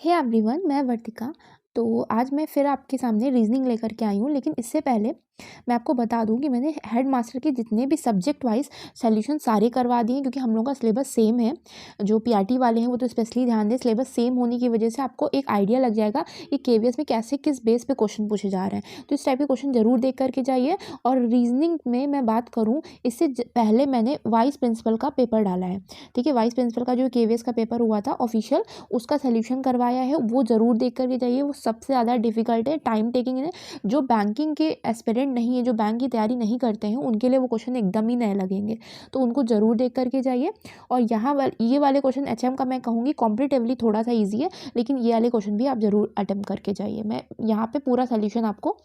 Hey everyone, मैं वर्तिका। तो आज मैं फिर आपके सामने रीजनिंग लेकर के आई हूँ, लेकिन इससे पहले मैं आपको बता दूँ कि मैंने हेड मास्टर के जितने भी सब्जेक्ट वाइज सॉल्यूशन सारे करवा दिए, क्योंकि हम लोगों का सिलेबस सेम है। जो पीआरटी वाले हैं वो तो स्पेशली ध्यान दें, सिलेबस सेम होने की वजह से आपको एक आइडिया लग जाएगा कि केवीएस में कैसे किस बेस पे क्वेश्चन पूछे जा रहे हैं। तो इस टाइप के क्वेश्चन जरूर देख करके जाइए। और रीजनिंग में मैं बात करूँ, इससे पहले मैंने वाइस प्रिंसिपल का पेपर डाला है। ठीक है, वाइस प्रिंसिपल का जो केवीएस का पेपर हुआ था ऑफिशियल, उसका सोल्यूशन करवाया है, वो ज़रूर देख करके जाइए। वो सबसे ज़्यादा डिफिकल्ट है, टाइम टेकिंग है। जो बैंकिंग के एस्पिरेंट नहीं है, जो बैंक की तैयारी नहीं करते हैं, उनके लिए वो क्वेश्चन एकदम ही नए लगेंगे। तो उनको ज़रूर देख करके जाइए। और ये वाले क्वेश्चन एचएम का मैं कहूँगी कॉम्पिटिटिवली थोड़ा सा ईजी है, लेकिन ये वाले क्वेश्चन भी आप ज़रूर अटेम्प्ट करके जाइए। मैं यहाँ पर पूरा सोल्यूशन आपको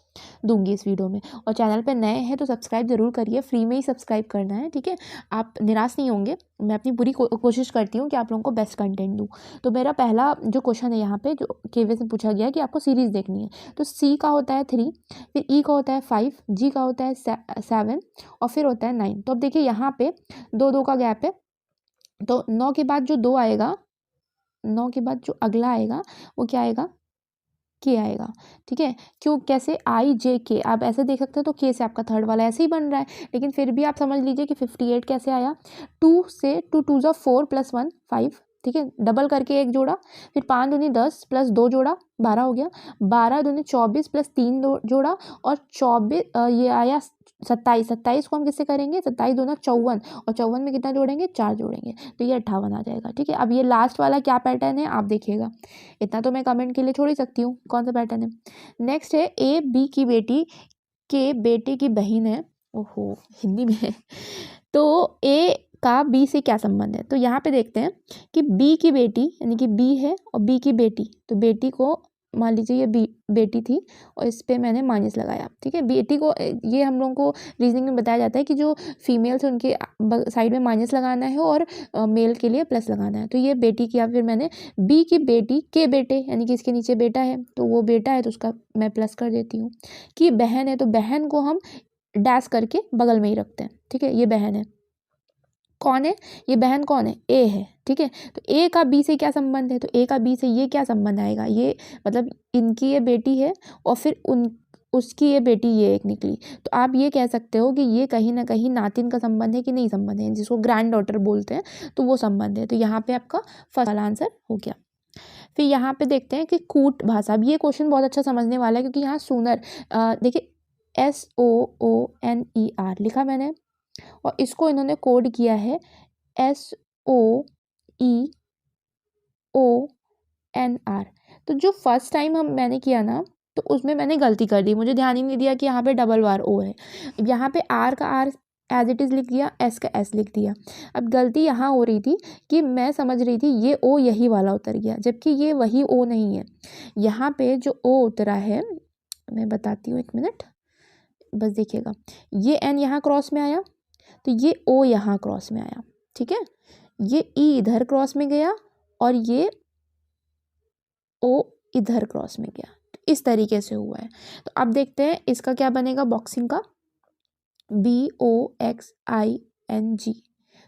दूंगी इस वीडियो में। और चैनल पर नए हैं तो सब्सक्राइब जरूर करिए, फ्री में ही सब्सक्राइब करना है। ठीक है, आप निराश नहीं होंगे। मैं अपनी पूरी कोशिश करती हूँ कि आप लोगों को बेस्ट कंटेंट दूँ। तो मेरा पहला जो क्वेश्चन है यहाँ पे, जो केवीएस में पूछा गया है कि आपको सीरीज देखनी है। तो सी का होता है 3, फिर ई का होता है 5, जी का होता है 7 और फिर होता है 9। तो अब देखिए यहाँ पे 2-2 का गैप है। तो 9 के बाद जो 2 आएगा, 9 के बाद जो अगला आएगा वो क्या आएगा, के आएगा। ठीक है, क्यों, कैसे, आई जे के। आप ऐसे देख सकते हैं तो के से आपका थर्ड वाला ऐसे ही बन रहा है, लेकिन फिर भी आप समझ लीजिए कि 58 कैसे आया। 2 से 2 2 जा 4 + 1 5। ठीक है, डबल करके एक जोड़ा, फिर 5 दूनी 10 + 2 जोड़ा 12 हो गया। 12 दूनी 24 + 3 जोड़ा और 24 ये आया 27। 27 को हम किससे करेंगे, 27 दूना 54 और 54 में कितना जोड़ेंगे, 4 जोड़ेंगे, तो ये 58 आ जाएगा। ठीक है, अब ये लास्ट वाला क्या पैटर्न है आप देखिएगा। इतना तो मैं कमेंट के लिए छोड़ ही सकती हूँ कौन सा पैटर्न है। नेक्स्ट है ए बी की बेटी के बेटे की बहन है। ओहो, हिंदी में है। तो ए का बी से क्या संबंध है, तो यहाँ पे देखते हैं कि बी की बेटी, यानी कि बी है और बी की बेटी, तो बेटी को मान लीजिए ये बी बेटी थी और इस पे मैंने माइनस लगाया। ठीक है, बेटी को, ये हम लोगों को रीजनिंग में बताया जाता है कि जो फीमेल्स है उनके साइड में माइनस लगाना है और मेल के लिए प्लस लगाना है। तो ये बेटी किया, फिर मैंने बी की बेटी के बेटे, यानी कि इसके नीचे बेटा है तो वो बेटा है तो उसका मैं प्लस कर देती हूँ। कि बहन है तो बहन को हम डैश करके बगल में ही रखते हैं। ठीक है, ये बहन है। कौन है ये बहन, कौन है, ए है। ठीक है, तो ए का बी से क्या संबंध है, तो ए का बी से ये क्या संबंध आएगा, ये मतलब इनकी ये बेटी है और फिर उसकी ये बेटी ये एक निकली। तो आप ये कह सकते हो कि ये कहीं ना कहीं नातिन का संबंध है कि नहीं संबंध है, जिसको ग्रैंड डॉटर बोलते हैं, तो वो संबंध है। तो यहाँ पे आपका फर्स्ट वाला आंसर हो गया। फिर यहाँ पे देखते हैं कि कूट भाषा। अब ये क्वेश्चन बहुत अच्छा समझने वाला है, क्योंकि यहाँ सूनर, देखिए SOONER लिखा मैंने और इसको इन्होंने कोड किया है SOEONR। तो जो फर्स्ट टाइम मैंने किया ना, तो उसमें मैंने गलती कर दी, मुझे ध्यान ही नहीं दिया कि यहाँ पे डबल बार ओ है। यहाँ पे आर का आर एज इट इज़ लिख दिया, एस का एस लिख दिया। अब गलती यहाँ हो रही थी कि मैं समझ रही थी ये ओ यही वाला उतर गया, जबकि ये वही ओ नहीं है। यहाँ पे जो ओ उतरा है, मैं बताती हूँ, 1 मिनट बस देखिएगा। ये एन यहाँ क्रॉस में आया तो ये ओ यहाँ क्रॉस में आया। ठीक है, ये ई इधर क्रॉस में गया और ये ओ इधर क्रॉस में गया। तो इस तरीके से हुआ है। तो अब देखते हैं इसका क्या बनेगा बॉक्सिंग का। BOXING,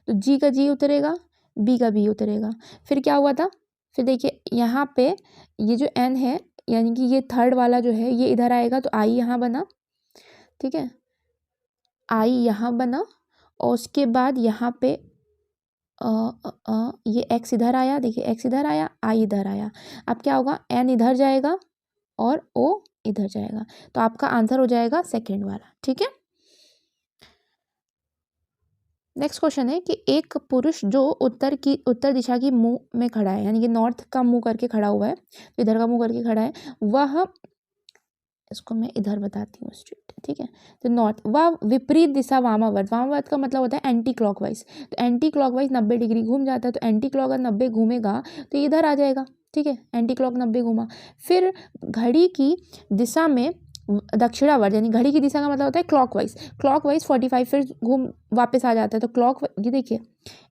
तो जी का जी उतरेगा, बी का बी उतरेगा। फिर क्या हुआ था, फिर देखिए यहाँ पे ये जो एन है, यानी कि ये थर्ड वाला जो है ये इधर आएगा, तो आई यहाँ बना। ठीक है, आई यहाँ बना और उसके बाद यहाँ पे ये एक्स इधर आया, देखिए एक्स इधर आया, आई इधर आया। अब क्या होगा, एन इधर जाएगा और ओ इधर जाएगा, तो आपका आंसर हो जाएगा सेकेंड वाला। ठीक है, नेक्स्ट क्वेश्चन है कि एक पुरुष जो उत्तर दिशा की मुंह में खड़ा है, यानी कि नॉर्थ का मुंह करके खड़ा हुआ है, तो इधर का मुंह करके खड़ा है, वह, इसको मैं इधर बताती हूँ स्ट्रेट। ठीक है, तो नॉर्थ, वह विपरीत दिशा वामावर्त। वामावर्त का मतलब होता है एंटी क्लॉकवाइज। तो एंटी क्लॉकवाइज 90 डिग्री घूम जाता है, तो एंटी क्लॉक अगर 90 घूमेगा तो इधर आ जाएगा। ठीक है, एंटी क्लॉक 90 घूमा, फिर घड़ी की दिशा में दक्षिणावर्त, यानी घड़ी की दिशा का मतलब होता है क्लॉकवाइज। क्लॉकवाइज 45 फिर घूम वापस आ जाता है। तो क्लॉक, ये देखिए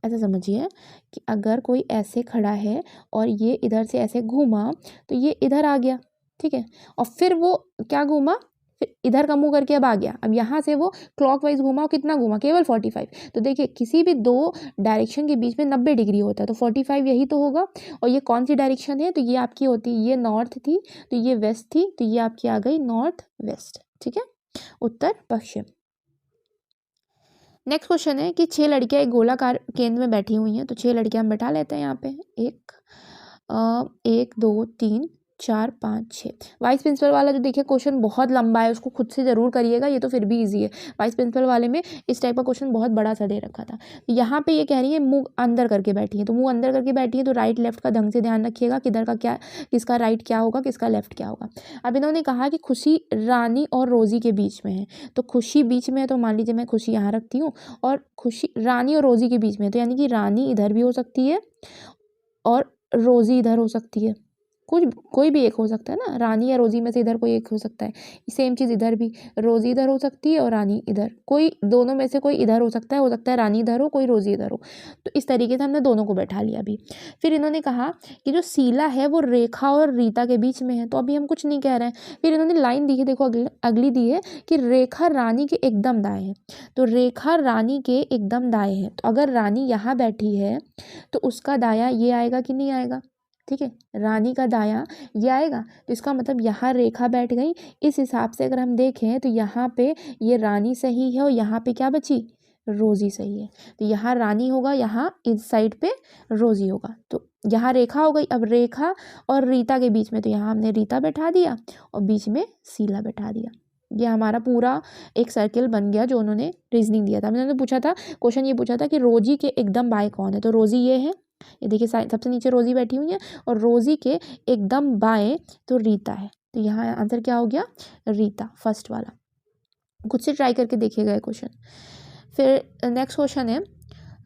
ऐसा समझिए कि अगर कोई ऐसे खड़ा है और ये इधर से ऐसे घूमा तो ये इधर आ गया। ठीक है, और फिर वो क्या घूमा, फिर इधर का मुंह करके अब आ गया, अब यहाँ से वो क्लॉकवाइज घूमा, कितना घूमा, केवल 45। तो देखिए किसी भी दो डायरेक्शन के बीच में 90 डिग्री होता है, तो 45 यही तो होगा। और ये कौन सी डायरेक्शन है, तो ये आपकी होती, ये नॉर्थ थी तो ये वेस्ट थी, तो ये आपकी आ गई नॉर्थ वेस्ट। ठीक है, उत्तर पश्चिम। नेक्स्ट क्वेश्चन है कि 6 लड़कियां एक गोलाकार केंद्र में बैठी हुई हैं, तो 6 लड़कियां हम बैठा लेते हैं यहाँ पे, 1 2 3 4 5 6। वाइस प्रिंसिपल वाला जो देखिए क्वेश्चन बहुत लंबा है, उसको खुद से ज़रूर करिएगा, ये तो फिर भी इजी है। वाइस प्रिंसिपल वाले में इस टाइप का क्वेश्चन बहुत बड़ा सा दे रखा था। यहाँ पे ये कह रही है मुंह अंदर करके बैठी है, तो मुंह अंदर करके बैठी है तो राइट लेफ्ट का ढंग से ध्यान रखिएगा, किधर का क्या, किसका राइट क्या होगा, किसका लेफ्ट क्या होगा। अब इन्होंने कहा कि खुशी रानी और रोजी के बीच में है, तो खुशी बीच में है, तो मान लीजिए मैं खुशी यहाँ रखती हूँ, और खुशी रानी और रोजी के बीच में है, तो यानी कि रानी इधर भी हो सकती है और रोजी इधर हो सकती है, कोई भी एक हो सकता है ना, रानी या रोजी में से इधर कोई एक हो सकता है। सेम चीज़ इधर भी, रोजी इधर हो सकती है और रानी इधर, कोई दोनों में से कोई इधर हो सकता है रानी इधर हो, कोई रोजी इधर हो। तो इस तरीके से हमने दोनों को बैठा लिया अभी। फिर इन्होंने कहा कि जो शीला है वो रेखा और रीता के बीच में है, तो अभी हम कुछ नहीं कह रहे हैं। फिर इन्होंने लाइन दी है, देखो अगली दी है कि रेखा रानी के एकदम दाएं है, तो रेखा रानी के एकदम दाएं है, तो अगर रानी यहाँ बैठी है तो उसका दाया ये आएगा कि नहीं आएगा। ठीक है, रानी का दाया ये आएगा, तो इसका मतलब यहाँ रेखा बैठ गई। इस हिसाब से अगर हम देखें तो यहाँ पे ये रानी सही है और यहाँ पे क्या बची, रोजी सही है। तो यहाँ रानी होगा, यहाँ इस साइड पे रोजी होगा, तो यहाँ रेखा हो गई। अब रेखा और रीता के बीच में, तो यहाँ हमने रीता बैठा दिया और बीच में शीला बैठा दिया। ये हमारा पूरा एक सर्किल बन गया जो उन्होंने रीजनिंग दिया था। मैंने पूछा था, क्वेश्चन ये पूछा था कि रोजी के एकदम बाएं कौन है, तो रोजी ये है, ये देखिए सबसे नीचे रोजी बैठी हुई है, और रोजी के एकदम बाएं तो रीता है, तो यहाँ आंसर क्या हो गया, रीता, फर्स्ट वाला। खुद से ट्राई करके देखिएगा ये क्वेश्चन। फिर नेक्स्ट क्वेश्चन है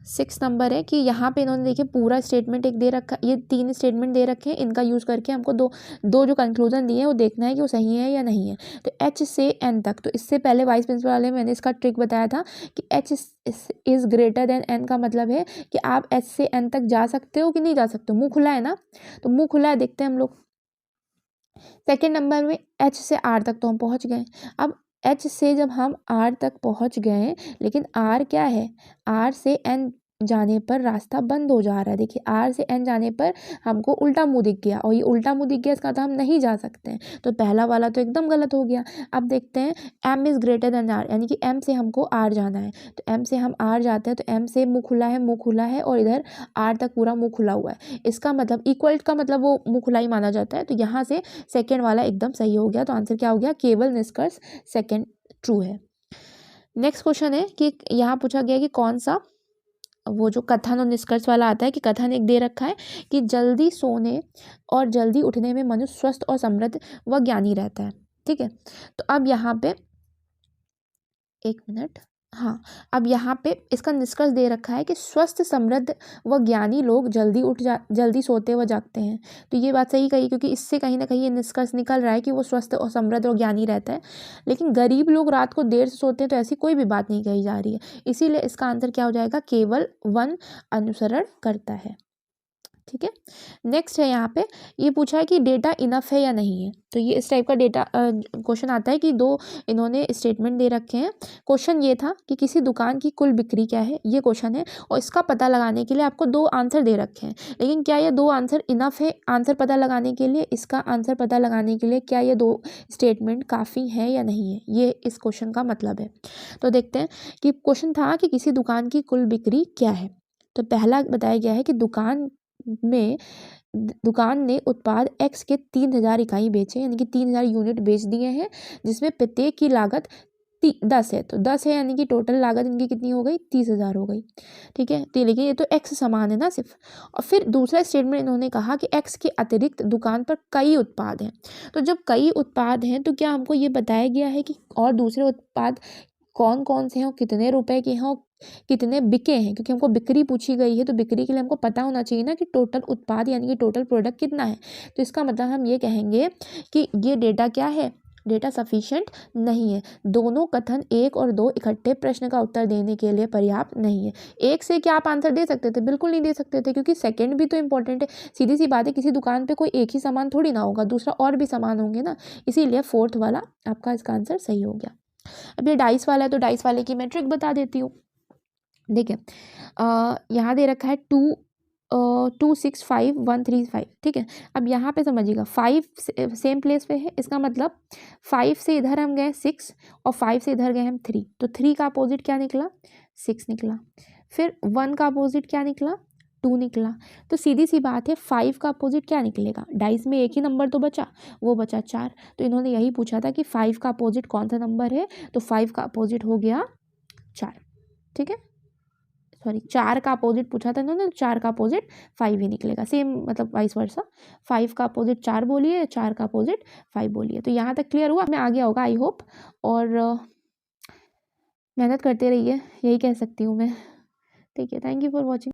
6 नंबर है कि यहाँ पे इन्होंने देखिए पूरा स्टेटमेंट एक दे रखा, ये 3 स्टेटमेंट दे रखे हैं, इनका यूज़ करके हमको दो जो कंक्लूजन दिए हैं वो देखना है कि वो सही है या नहीं है। तो H से N तक, तो इससे पहले वाइस प्रिंसिपल वाले मैंने इसका ट्रिक बताया था कि H is greater than N का मतलब है कि आप H से N तक जा सकते हो कि नहीं जा सकते हो, मुँह खुला है ना, तो मुँह खुला है, देखते हैं हम लोग। सेकेंड नंबर में H से R तक तो हम पहुँच गए। अब H से जब हम R तक पहुँच गए, लेकिन R क्या है, R से N जाने पर रास्ता बंद हो जा रहा है। देखिए R से N जाने पर हमको उल्टा मुंह दिख गया, और ये उल्टा मुंह दिख गया, इसका तो हम नहीं जा सकते हैं, तो पहला वाला तो एकदम गलत हो गया। अब देखते हैं M is greater than R, यानी कि M से हमको R जाना है, तो M से हम R जाते हैं, तो M से मुँह खुला है और इधर R तक पूरा मुँह खुला हुआ है, इसका मतलब इक्वल का मतलब वो मुँह खुला ही माना जाता है। तो यहाँ से सेकेंड वाला एकदम सही हो गया, तो आंसर क्या हो गया, केवल निष्कर्ष सेकेंड ट्रू है। नेक्स्ट क्वेश्चन है कि यहाँ पूछा गया कि कौन सा वो जो कथन और निष्कर्ष वाला आता है, कि कथन एक दे रखा है कि जल्दी सोने और जल्दी उठने में मनुष्य स्वस्थ और समृद्ध व ज्ञानी रहता है। ठीक है, तो अब यहाँ पे एक मिनट, हाँ, अब यहाँ पे इसका निष्कर्ष दे रखा है कि स्वस्थ समृद्ध व ज्ञानी लोग जल्दी सोते व जागते हैं। तो ये बात सही कही, क्योंकि इससे कहीं ना कहीं ये निष्कर्ष निकल रहा है कि वो स्वस्थ और समृद्ध और ज्ञानी रहता है। लेकिन गरीब लोग रात को देर से सोते हैं, तो ऐसी कोई भी बात नहीं कही जा रही है, इसीलिए इसका आंसर क्या हो जाएगा, केवल 1 अनुसरण करता है। ठीक है, नेक्स्ट है यहाँ पे ये पूछा है कि डेटा इनफ है या नहीं है। तो ये इस टाइप का डेटा क्वेश्चन आता है कि 2 इन्होंने स्टेटमेंट दे रखे हैं। क्वेश्चन ये था कि किसी दुकान की कुल बिक्री क्या है, ये क्वेश्चन है, और इसका पता लगाने के लिए आपको 2 आंसर दे रखे हैं। लेकिन क्या ये 2 आंसर इनफ है आंसर पता लगाने के लिए, इसका आंसर पता लगाने के लिए क्या ये 2 स्टेटमेंट काफ़ी है या नहीं है, ये इस क्वेश्चन का मतलब है। तो देखते हैं कि क्वेश्चन था कि किसी दुकान की कुल बिक्री क्या है। तो पहला बताया गया है कि दुकान ने उत्पाद X के 3000 इकाई बेचे, यानी कि 3000 यूनिट बेच दिए हैं, जिसमें प्रत्येक की लागत 10 है, तो 10 है यानी कि टोटल लागत इनकी कितनी हो गई, 30,000 हो गई। ठीक है, तो लेकिन ये तो X समान है ना सिर्फ। और फिर दूसरा स्टेटमेंट इन्होंने कहा कि X के अतिरिक्त दुकान पर कई उत्पाद हैं। तो जब कई उत्पाद हैं तो क्या हमको ये बताया गया है कि और दूसरे उत्पाद कौन कौन से हैं, कितने रुपए के हैं और कितने बिके हैं, क्योंकि हमको बिक्री पूछी गई है, तो बिक्री के लिए हमको पता होना चाहिए ना कि टोटल उत्पाद यानी कि टोटल प्रोडक्ट कितना है। तो इसका मतलब हम ये कहेंगे कि ये डेटा क्या है, डेटा सफिशिएंट नहीं है। दोनों कथन 1 और 2 इकट्ठे प्रश्न का उत्तर देने के लिए पर्याप्त नहीं है। 1 से क्या आप आंसर दे सकते थे? बिल्कुल नहीं दे सकते थे, क्योंकि सेकंड भी तो इंपॉर्टेंट है। सीधी सी बात है, किसी दुकान पे कोई एक ही सामान थोड़ी ना होगा, दूसरा और भी सामान होंगे ना, इसीलिए 4th वाला आपका इसका आंसर सही हो गया। अब ये डाइस वाला है, तो डाइस वाले की मैं ट्रिक बता देती हूँ। देखिए, यहाँ दे रखा है 265 ठीक है। अब यहाँ पे समझिएगा 5 सेम प्लेस पे है, इसका मतलब 5 से इधर हम गए 6 और 5 से इधर गए हम 3, तो 3 का अपोजिट क्या निकला? 6 निकला। फिर 1 का अपोजिट क्या निकला? 2 निकला। तो सीधी सी बात है, 5 का अपोजिट क्या निकलेगा? डाइस में एक ही नंबर तो बचा, वो बचा 4। तो इन्होंने यही पूछा था कि 5 का अपोजिट कौन सा नंबर है, तो 5 का अपोजिट हो गया 4, ठीक है। सॉरी, 4 का अपोजिट पूछा था इन्होंने, 4 का अपोजिट 5 ही निकलेगा, सेम मतलब वाइस वर्सा। 5 का अपोजिट 4 बोलिए, 4 का अपोजिट 5 बोलिए। तो यहाँ तक क्लियर हुआ, मैं आ गया होगा आई होप। और मेहनत करते रहिए, यही कह सकती हूँ मैं। ठीक है, थैंक यू फॉर वॉचिंग।